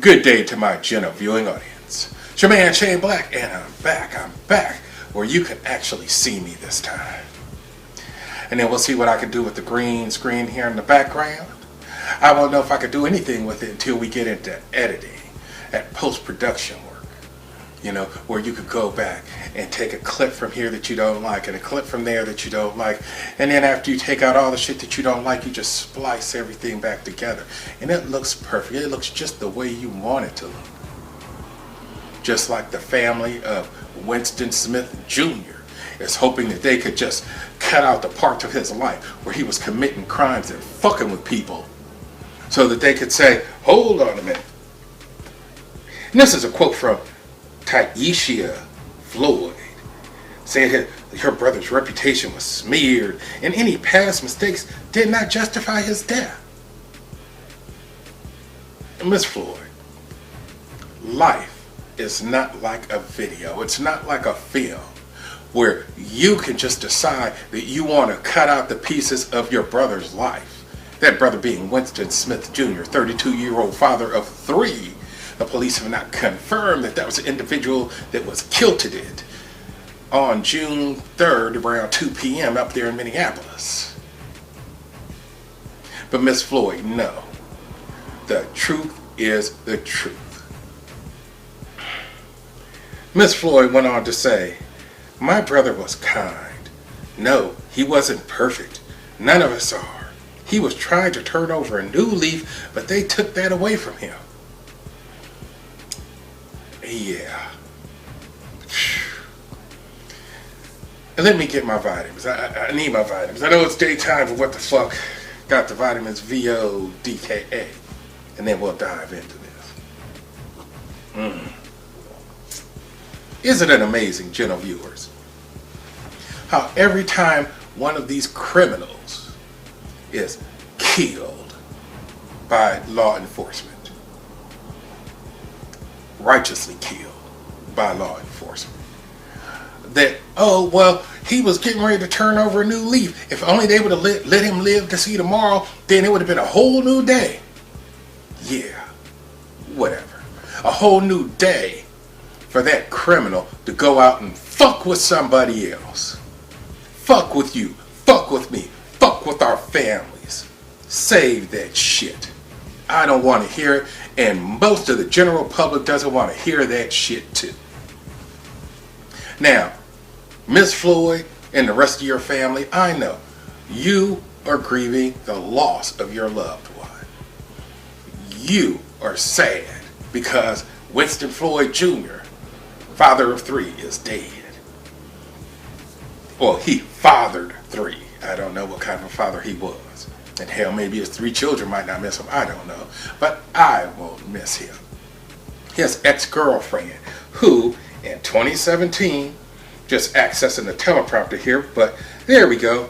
Good day to my gentle viewing audience. It's your man Shane Black, and I'm back, where you can actually see me this time. And then we'll see what I can do with the green screen here in the background. I won't know if I could do anything with it until we get into editing, at post-production work. You know, where you could go back and take a clip from here that you don't like and a clip from there that you don't like, and then after you take out all the shit that you don't like, you just splice everything back together, and it looks perfect. It looks just the way you want it to look. Just like the family of Winston Smith Jr. is hoping that they could just cut out the parts of his life where he was committing crimes and fucking with people, so that they could say, hold on a minute. And this is a quote from Taisha Floyd, saying her brother's reputation was smeared and any past mistakes did not justify his death. Miss Floyd, life is not like a video. It's not like a film where you can just decide that you want to cut out the pieces of your brother's life. That brother being Winston Smith Jr., 32-year-old father of 3. The police have not confirmed that was the individual that was killed on June 3rd around 2 p.m. up there in Minneapolis. But Miss Floyd, no. The truth is the truth. Miss Floyd went on to say, my brother was kind. No, he wasn't perfect. None of us are. He was trying to turn over a new leaf, but they took that away from him. Yeah. And let me get my vitamins. I need my vitamins. I know it's daytime, but what the fuck? Got the vitamins VODKA. And then we'll dive into this. Isn't it amazing, gentle viewers, how every time one of these criminals is killed by law enforcement, righteously killed by law enforcement, that, oh, well, he was getting ready to turn over a new leaf. If only they would have let him live to see tomorrow, then it would have been a whole new day. Yeah, whatever. A whole new day for that criminal to go out and fuck with somebody else. Fuck with you. Fuck with me. Fuck with our families. Save that shit. I don't want to hear it, and most of the general public doesn't want to hear that shit too. Now, Miss Floyd and the rest of your family, I know you are grieving the loss of your loved one. You are sad because Winston Floyd Jr., father of 3, is dead. Well, he fathered 3. I don't know what kind of a father he was. And hell, maybe his 3 children might not miss him. I don't know. But I won't miss him. His ex-girlfriend, who in 2017, just accessing the teleprompter here, but there we go.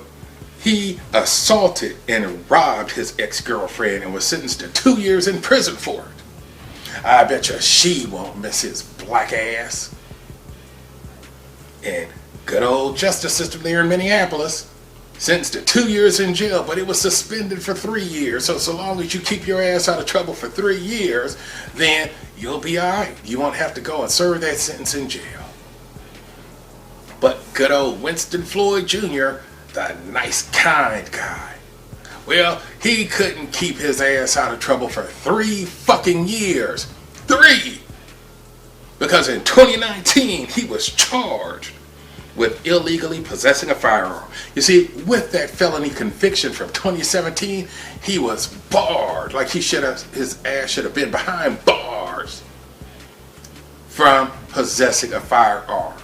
He assaulted and robbed his ex-girlfriend and was sentenced to 2 years in prison for it. I bet you she won't miss his black ass. And good old justice system there in Minneapolis, sentenced to 2 years in jail, but it was suspended for 3 years. So long as you keep your ass out of trouble for 3 years, then you'll be alright. You won't have to go and serve that sentence in jail. But good old Winston Floyd Jr., the nice, kind guy, well, he couldn't keep his ass out of trouble for 3 fucking years. 3! Because in 2019, he was charged with illegally possessing a firearm. You see, with that felony conviction from 2017, he was barred, like his ass should have been behind bars from possessing a firearm.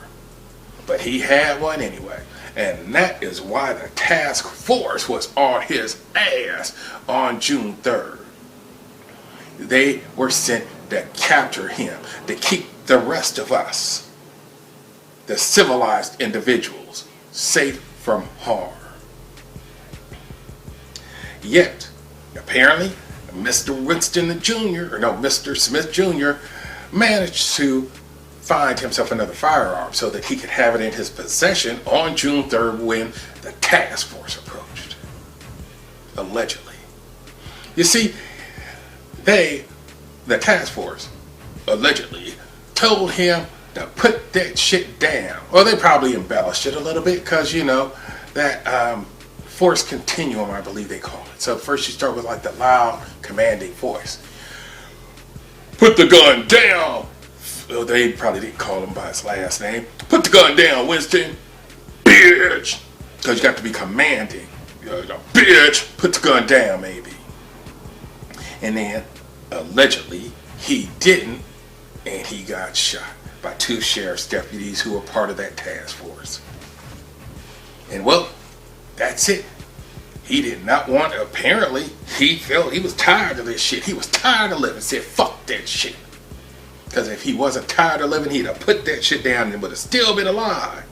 But he had one anyway, and that is why the task force was on his ass on June 3rd. They were sent to capture him, to keep the rest of us, the civilized individuals, safe from harm. Yet, apparently, Mr. Smith Jr. managed to find himself another firearm so that he could have it in his possession on June 3rd when the task force approached. Allegedly. You see, they the task force allegedly told him to put that shit down. Well, they probably embellished it a little bit because, you know, that force continuum, I believe they call it. So first you start with like the loud, commanding voice. Put the gun down. Well, they probably didn't call him by his last name. Put the gun down, Winston. Bitch. Because you got to be commanding. Bitch, put the gun down, maybe. And then, allegedly, he didn't, and he got shot by 2 sheriff's deputies who were part of that task force. And well, that's it. He did not want, apparently, he felt he was tired of this shit. He was tired of living. Said, fuck that shit. Because if he wasn't tired of living, he'd have put that shit down and would have still been alive.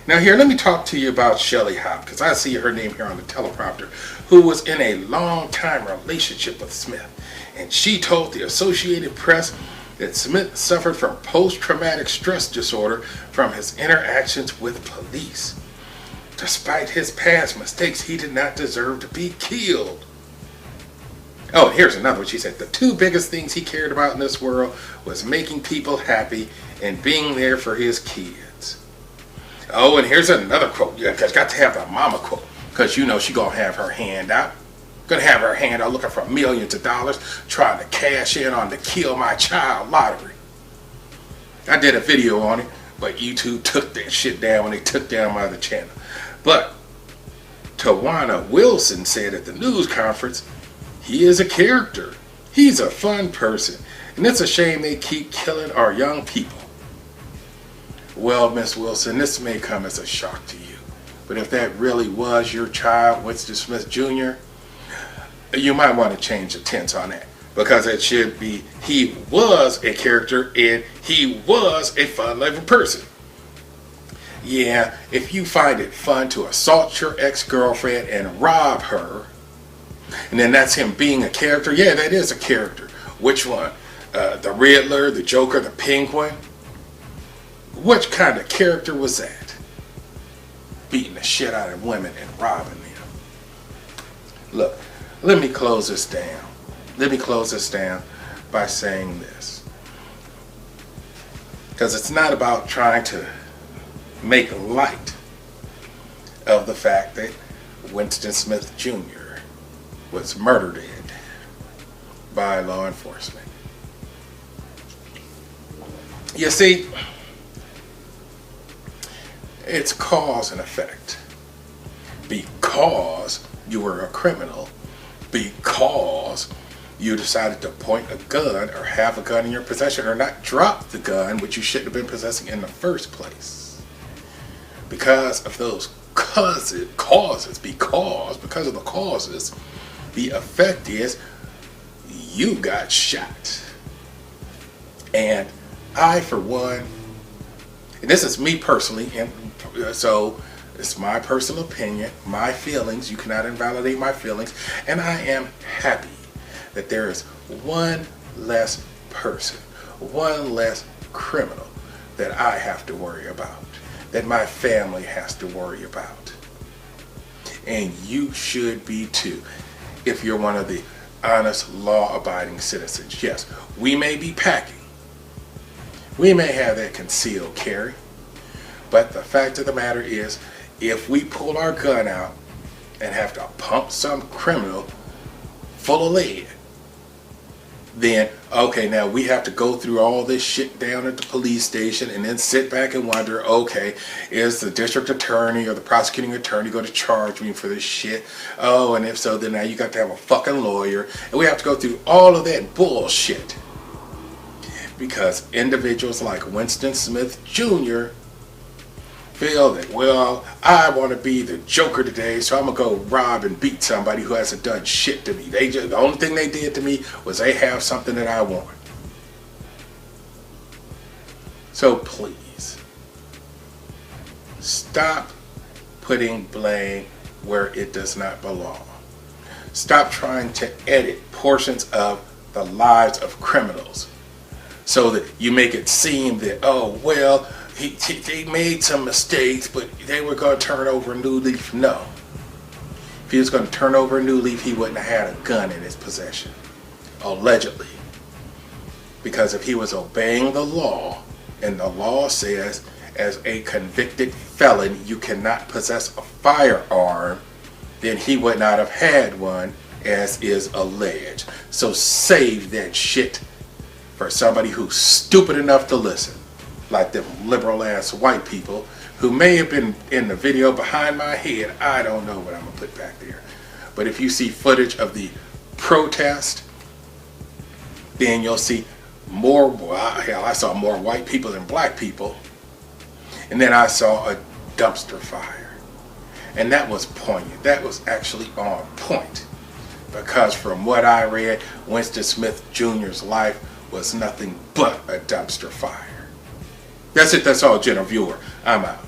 Now here, let me talk to you about Shelley Hopp, because I see her name here on the teleprompter, who was in a long-time relationship with Smith. And she told the Associated Press that Smith suffered from post-traumatic stress disorder from his interactions with police. Despite his past mistakes, he did not deserve to be killed. Oh, here's another one. She said the 2 biggest things he cared about in this world was making people happy and being there for his kids. Oh, and here's another quote. You got to have the mama quote, because you know she gonna have her hand out. Gonna have her hand out looking for millions of dollars, trying to cash in on the Kill My Child lottery. I did a video on it, but YouTube took that shit down when they took down my other channel. But Tawana Wilson said at the news conference, he is a character. He's a fun person. And it's a shame they keep killing our young people. Well, Miss Wilson, this may come as a shock to you. But if that really was your child, Winston Smith Jr., you might want to change the tense on that. Because it should be, he was a character and he was a fun-loving person. Yeah, if you find it fun to assault your ex-girlfriend and rob her, and then that's him being a character, yeah, that is a character. Which one? The Riddler, the Joker, the Penguin? What kind of character was that? Beating the shit out of women and robbing them. Look, let me close this down. Let me close this down by saying this. Because it's not about trying to make light of the fact that Winston Smith Jr. was murdered by law enforcement. You see, it's cause and effect. Because you were a criminal, because you decided to point a gun or have a gun in your possession or not drop the gun, which you shouldn't have been possessing in the first place. Because of those causes, because of the causes, the effect is you got shot. And I, for one, and this is me personally, and so it's my personal opinion, my feelings, you cannot invalidate my feelings, and I am happy that there is one less person, one less criminal that I have to worry about, that my family has to worry about. And you should be too, if you're one of the honest, law-abiding citizens. Yes, we may be packing. We may have that concealed carry. But the fact of the matter is, if we pull our gun out and have to pump some criminal full of lead, then, okay, now we have to go through all this shit down at the police station and then sit back and wonder, okay, is the district attorney or the prosecuting attorney going to charge me for this shit? Oh, and if so, then now you got to have a fucking lawyer. And we have to go through all of that bullshit. Because individuals like Winston Smith Jr. feel that, well, I want to be the Joker today, so I'm going to go rob and beat somebody who hasn't done shit to me. The only thing they did to me was they have something that I want. So please, stop putting blame where it does not belong. Stop trying to edit portions of the lives of criminals so that you make it seem that, oh, well, they made some mistakes, but they were going to turn over a new leaf. No. If he was going to turn over a new leaf, he wouldn't have had a gun in his possession. Allegedly. Because if he was obeying the law, and the law says as a convicted felon you cannot possess a firearm, then he would not have had one, as is alleged. So save that shit for somebody who's stupid enough to listen, like them liberal ass white people who may have been in the video behind my head. I don't know what I'm gonna put back there, but if you see footage of the protest, then you'll see more, hell, I saw more white people than black people. And then I saw a dumpster fire, and that was poignant. That was actually on point, because from what I read, Winston Smith Jr.'s life was nothing but a dumpster fire. That's it. That's all, General Viewer. I'm out.